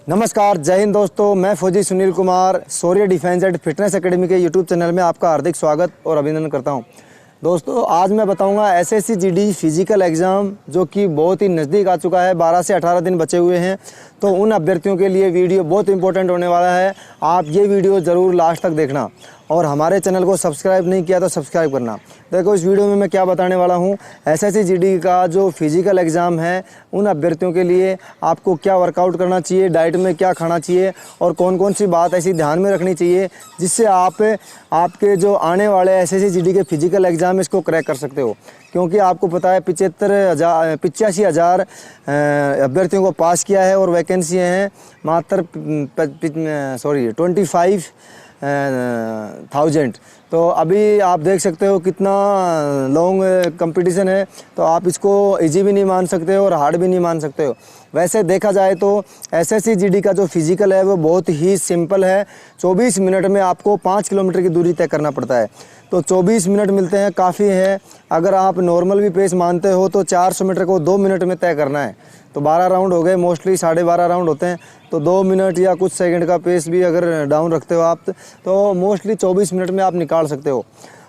नमस्कार, जय हिंद दोस्तों। मैं फौजी सुनील कुमार शौर्य डिफेंस एंड फिटनेस एकेडमी के यूट्यूब चैनल में आपका हार्दिक स्वागत और अभिनंदन करता हूं। दोस्तों, आज मैं बताऊंगा एसएससी जीडी फिजिकल एग्ज़ाम जो कि बहुत ही नज़दीक आ चुका है। 12 से 18 दिन बचे हुए हैं, तो उन अभ्यर्थियों के लिए वीडियो बहुत इंपॉर्टेंट होने वाला है। आप ये वीडियो ज़रूर लास्ट तक देखना और हमारे चैनल को सब्सक्राइब नहीं किया तो सब्सक्राइब करना। देखो, इस वीडियो में मैं क्या बताने वाला हूँ। एसएससी जीडी का जो फिजिकल एग्ज़ाम है, उन अभ्यर्थियों के लिए आपको क्या वर्कआउट करना चाहिए, डाइट में क्या खाना चाहिए और कौन कौन सी बात ऐसी ध्यान में रखनी चाहिए जिससे आपके जो आने वाले एसएससी जीडी के फिजिकल एग्ज़ाम इसको क्रैक कर सकते हो। क्योंकि आपको पता है 85,000 अभ्यर्थियों को पास किया है और वैकेंसियाँ हैं मात्र 25,000। तो अभी आप देख सकते हो कितना लॉन्ग कंपटीशन है, तो आप इसको इजी भी नहीं मान सकते हो और हार्ड भी नहीं मान सकते हो। वैसे देखा जाए तो एसएससी जीडी का जो फिजिकल है वो बहुत ही सिंपल है। 24 मिनट में आपको 5 किलोमीटर की दूरी तय करना पड़ता है, तो 24 मिनट मिलते हैं, काफ़ी है। अगर आप नॉर्मल भी पेस मानते हो तो 400 मीटर को 2 मिनट में तय करना है। तो 12 राउंड हो गए, मोस्टली 12.5 राउंड होते हैं, तो 2 मिनट या कुछ सेकंड का पेस भी अगर डाउन रखते हो आप तो मोस्टली 24 मिनट में आप निकाल सकते हो।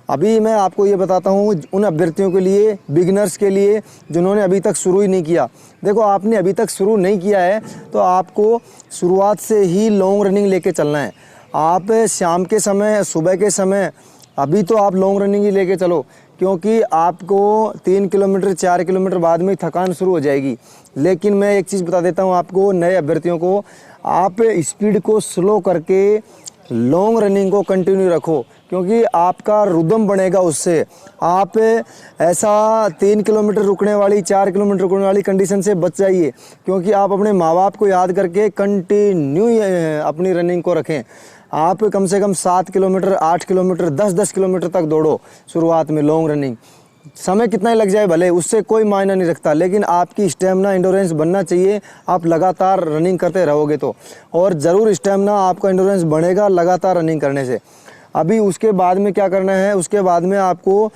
अभी मैं आपको ये बताता हूँ उन अभ्यर्थियों के लिए, बिगिनर्स के लिए जिन्होंने अभी तक शुरू ही नहीं किया। देखो, आपने अभी तक शुरू नहीं किया है तो आपको शुरुआत से ही लॉन्ग रनिंग लेके चलना है। आप शाम के समय, सुबह के समय अभी तो आप लॉन्ग रनिंग ही लेके चलो, क्योंकि आपको 3 किलोमीटर 4 किलोमीटर बाद में थकान शुरू हो जाएगी। लेकिन मैं एक चीज़ बता देता हूँ आपको, नए अभ्यर्थियों को, आप स्पीड को स्लो करके लॉन्ग रनिंग को कंटिन्यू रखो, क्योंकि आपका रुदम बनेगा उससे। आप ऐसा 3 किलोमीटर रुकने वाली, 4 किलोमीटर रुकने वाली कंडीशन से बच जाइए, क्योंकि आप अपने माँ बाप को याद करके कंटिन्यू अपनी रनिंग को रखें। आप कम से कम 7 किलोमीटर, 8 किलोमीटर, 10-10 किलोमीटर तक दौड़ो शुरुआत में लॉन्ग रनिंग। समय कितना ही लग जाए भले, उससे कोई मायना नहीं रखता, लेकिन आपकी स्टेमिना, एंडोरेंस बनना चाहिए। आप लगातार रनिंग करते रहोगे तो, और ज़रूर स्टेमिना आपका, एंडोरेंस बढ़ेगा लगातार रनिंग करने से। अभी उसके बाद में क्या करना है, उसके बाद में आपको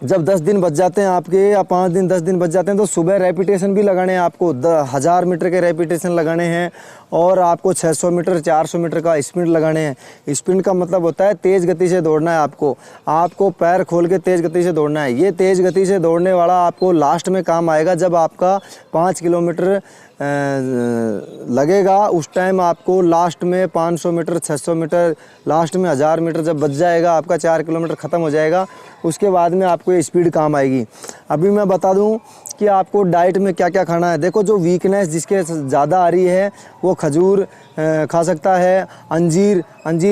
जब 10 दिन बच जाते हैं आपके, या 5 दिन 10 दिन बच जाते हैं, तो सुबह रेपिटेशन भी लगाने हैं आपको। 1000 मीटर के रेपिटेशन लगाने हैं और आपको 600 मीटर 400 मीटर का स्प्रिंट लगाने हैं। स्प्रिंट का मतलब होता है तेज़ गति से दौड़ना है आपको पैर खोल के तेज़ गति से दौड़ना है। ये तेज़ गति से दौड़ने वाला आपको लास्ट में काम आएगा, जब आपका 5 किलोमीटर लगेगा। उस टाइम आपको लास्ट में 500 मीटर, 600 मीटर, लास्ट में 1000 मीटर जब बच जाएगा, आपका 4 किलोमीटर ख़त्म हो जाएगा, उसके बाद में आपको ये स्पीड काम आएगी। अभी मैं बता दूं कि आपको डाइट में क्या क्या खाना है। देखो, जो वीकनेस जिसके ज़्यादा आ रही है वो खजूर खा सकता है, अंजीर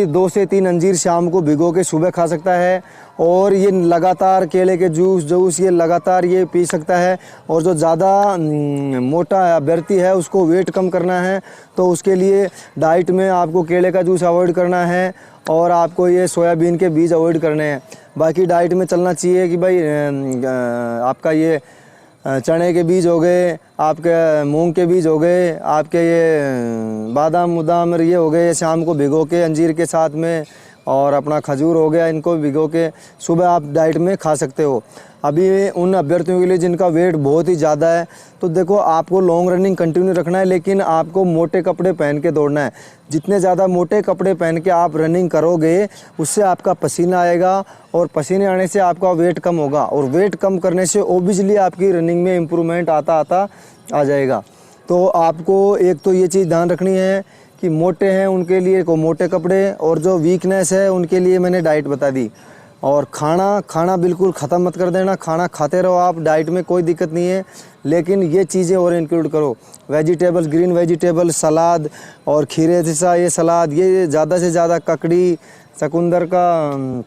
2 से 3 अंजीर शाम को भिगो के सुबह खा सकता है, और ये लगातार केले के जूस ये लगातार ये पी सकता है। और जो ज़्यादा मोटा अभ्यर्थी है, उसको वेट कम करना है, तो उसके लिए डाइट में आपको केले का जूस अवॉइड करना है और आपको ये सोयाबीन के बीज अवॉइड करने हैं। बाकी डाइट में चलना चाहिए कि भाई आपका ये चने के बीज हो गए, आपके मूंग के बीज हो गए, आपके ये बादाम ये हो गए, शाम को भिगो के अंजीर के साथ में, और अपना खजूर हो गया, इनको भिगो के सुबह आप डाइट में खा सकते हो। अभी उन अभ्यर्थियों के लिए जिनका वेट बहुत ही ज़्यादा है, तो देखो, आपको लॉन्ग रनिंग कंटिन्यू रखना है, लेकिन आपको मोटे कपड़े पहन के दौड़ना है। जितने ज़्यादा मोटे कपड़े पहन के आप रनिंग करोगे, उससे आपका पसीना आएगा, और पसीने आने से आपका वेट कम होगा, और वेट कम करने से ओबियसली आपकी रनिंग में इम्प्रूवमेंट आता आ जाएगा। तो आपको एक तो ये चीज़ ध्यान रखनी है कि मोटे हैं उनके लिए को मोटे कपड़े, और जो वीकनेस है उनके लिए मैंने डाइट बता दी। और खाना बिल्कुल ख़त्म मत कर देना, खाना खाते रहो आप, डाइट में कोई दिक्कत नहीं है, लेकिन ये चीज़ें और इंक्लूड करो। वेजिटेबल्स, ग्रीन वेजिटेबल, सलाद और खीरे जैसा ये सलाद, ये ज़्यादा से ज़्यादा ककड़ी, चकुंदर का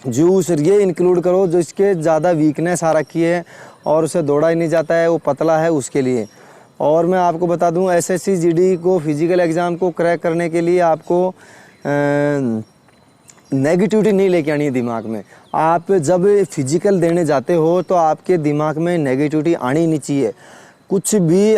जूस, ये इंक्लूड करो। जो इसके ज़्यादा वीकनेस आ रखी है और उसे दौड़ा ही नहीं जाता है, वो पतला है, उसके लिए। और मैं आपको बता दूं, एसएससी जीडी को फिजिकल एग्ज़ाम को क्रैक करने के लिए आपको नेगेटिविटी नहीं लेके आनी है दिमाग में। आप जब फिजिकल देने जाते हो तो आपके दिमाग में नेगेटिविटी आनी नहीं चाहिए। कुछ भी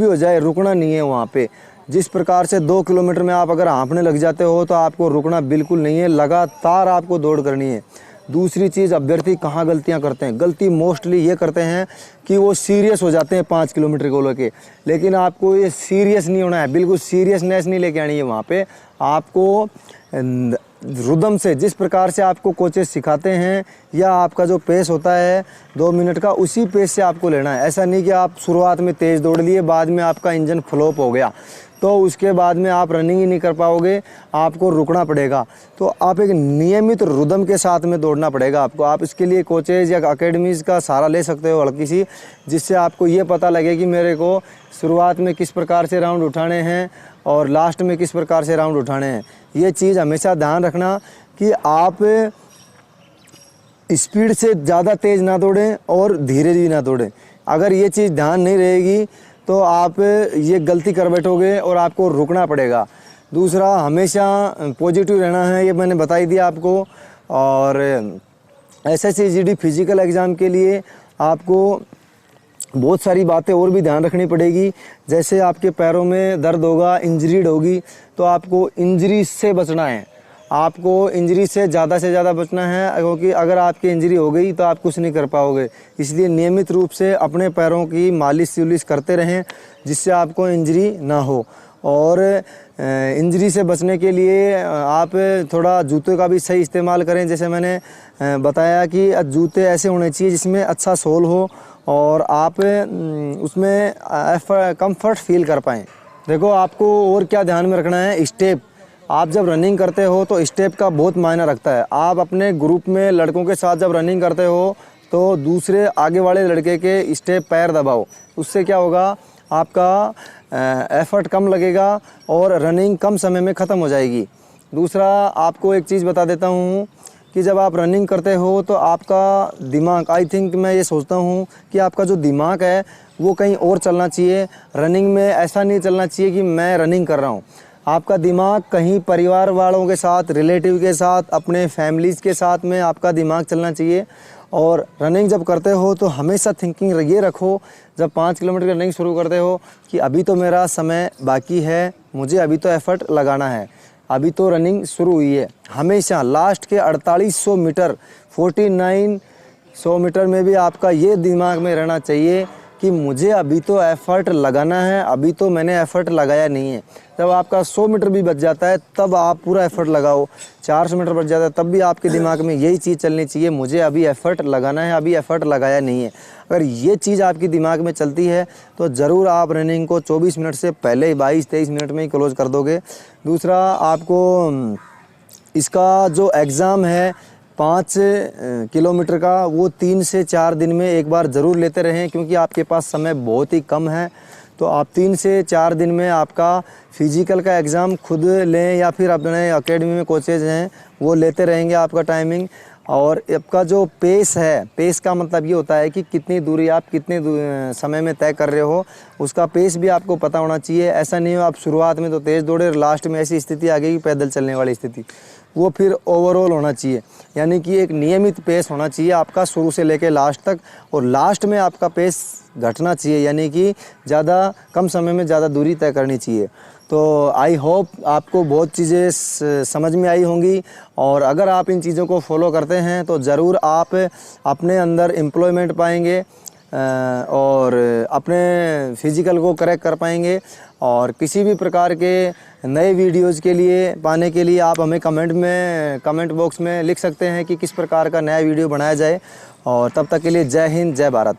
हो जाए, रुकना नहीं है वहाँ पे। जिस प्रकार से 2 किलोमीटर में आप अगर हाँफने लग जाते हो, तो आपको रुकना बिल्कुल नहीं है, लगातार आपको दौड़ करनी है। दूसरी चीज़, अभ्यर्थी कहाँ गलतियाँ करते हैं, गलती मोस्टली ये करते हैं कि वो सीरियस हो जाते हैं 5 किलोमीटर को लेके। लेकिन आपको ये सीरियस नहीं होना है, बिल्कुल सीरियसनेस नहीं लेके आनी है वहाँ पे। आपको रुदम से, जिस प्रकार से आपको कोचेस सिखाते हैं या आपका जो पेस होता है 2 मिनट का, उसी पेस से आपको लेना है। ऐसा नहीं कि आप शुरुआत में तेज़ दौड़ लिए, बाद में आपका इंजन फ्लॉप हो गया तो उसके बाद में आप रनिंग ही नहीं कर पाओगे, आपको रुकना पड़ेगा। तो आप एक नियमित रुदम के साथ में दौड़ना पड़ेगा आपको। आप इसके लिए कोचेज़ या अकेडमीज़ का सहारा ले सकते हो हल्की सी, जिससे आपको ये पता लगे कि मेरे को शुरुआत में किस प्रकार से राउंड उठाने हैं और लास्ट में किस प्रकार से राउंड उठाने हैं। ये चीज़ हमेशा ध्यान रखना कि आप स्पीड से ज़्यादा तेज़ ना दौड़ें और धीरे भी ना दौड़ें। अगर ये चीज़ ध्यान नहीं रहेगी तो आप ये गलती कर बैठोगे और आपको रुकना पड़ेगा। दूसरा, हमेशा पॉजिटिव रहना है, ये मैंने बता ही दिया आपको। और एसएससी जीडी फिजिकल एग्ज़ाम के लिए आपको बहुत सारी बातें और भी ध्यान रखनी पड़ेगी। जैसे आपके पैरों में दर्द होगा, इंजरीड होगी, तो आपको इंजरी से बचना है। आपको इंजरी से ज़्यादा बचना है, क्योंकि अगर आपकी इंजरी हो गई तो आप कुछ नहीं कर पाओगे। इसलिए नियमित रूप से अपने पैरों की मालिश उलिश करते रहें, जिससे आपको इंजरी ना हो। और इंजरी से बचने के लिए आप थोड़ा जूते का भी सही इस्तेमाल करें। जैसे मैंने बताया कि जूते ऐसे होने चाहिए जिसमें अच्छा सोल हो और आप उसमें कंफर्ट फील कर पाएँ। देखो, आपको और क्या ध्यान में रखना है, स्टेप। आप जब रनिंग करते हो तो स्टेप का बहुत मायने रखता है। आप अपने ग्रुप में लड़कों के साथ जब रनिंग करते हो तो दूसरे आगे वाले लड़के के स्टेप पैर दबाओ। उससे क्या होगा, आपका एफर्ट कम लगेगा और रनिंग कम समय में ख़त्म हो जाएगी। दूसरा, आपको एक चीज़ बता देता हूँ कि जब आप रनिंग करते हो तो आपका दिमाग, आई थिंक मैं ये सोचता हूँ कि आपका जो दिमाग है वो कहीं और चलना चाहिए। रनिंग में ऐसा नहीं चलना चाहिए कि मैं रनिंग कर रहा हूँ। आपका दिमाग कहीं परिवार वालों के साथ, रिलेटिव के साथ, अपने फैमिलीज़ के साथ में आपका दिमाग चलना चाहिए। और रनिंग जब करते हो तो हमेशा थिंकिंग ये रखो, जब 5 किलोमीटर की रनिंग शुरू करते हो, कि अभी तो मेरा समय बाकी है, मुझे अभी तो एफ़र्ट लगाना है, अभी तो रनिंग शुरू हुई है। हमेशा लास्ट के 4800 मीटर, 4900 मीटर में भी आपका ये दिमाग में रहना चाहिए कि मुझे अभी तो एफ़र्ट लगाना है, अभी तो मैंने एफ़र्ट लगाया नहीं है। जब आपका 100 मीटर भी बच जाता है तब आप पूरा एफ़र्ट लगाओ, 400 मीटर बच जाता है तब भी आपके दिमाग में यही चीज़ चलनी चाहिए, मुझे अभी एफ़र्ट लगाना है, अभी एफ़र्ट लगाया नहीं है। अगर ये चीज़ आपकी दिमाग में चलती है तो ज़रूर आप रनिंग को 24 मिनट से पहले ही 22-23 मिनट में ही क्लोज़ कर दोगे। दूसरा, आपको इसका जो एग्ज़ाम है 5 किलोमीटर का, वो 3 से 4 दिन में एक बार ज़रूर लेते रहें, क्योंकि आपके पास समय बहुत ही कम है। तो आप 3 से 4 दिन में आपका फिजिकल का एग्ज़ाम खुद लें या फिर अपने एकेडमी में कोचेज़ हैं वो लेते रहेंगे आपका टाइमिंग। और आपका जो पेस है, पेस का मतलब ये होता है कि कितनी दूरी आप कितने समय में तय कर रहे हो, उसका पेस भी आपको पता होना चाहिए। ऐसा नहीं हो आप शुरुआत में तो तेज़ दौड़े और लास्ट में ऐसी स्थिति आ गई कि पैदल चलने वाली स्थिति, वो फिर ओवरऑल होना चाहिए। यानी कि एक नियमित पेस होना चाहिए आपका शुरू से लेकर लास्ट तक, और लास्ट में आपका पेस घटना चाहिए, यानी कि ज़्यादा कम समय में ज़्यादा दूरी तय करनी चाहिए। तो आई होप आपको बहुत चीज़ें समझ में आई होंगी, और अगर आप इन चीज़ों को फॉलो करते हैं तो ज़रूर आप अपने अंदर एम्प्लॉयमेंट पाएंगे और अपने फिज़िकल को करेक्ट कर पाएंगे। और किसी भी प्रकार के नए वीडियोज़ के लिए पाने के लिए आप हमें कमेंट बॉक्स में लिख सकते हैं कि किस प्रकार का नया वीडियो बनाया जाए। और तब तक के लिए जय हिंद, जय भारत।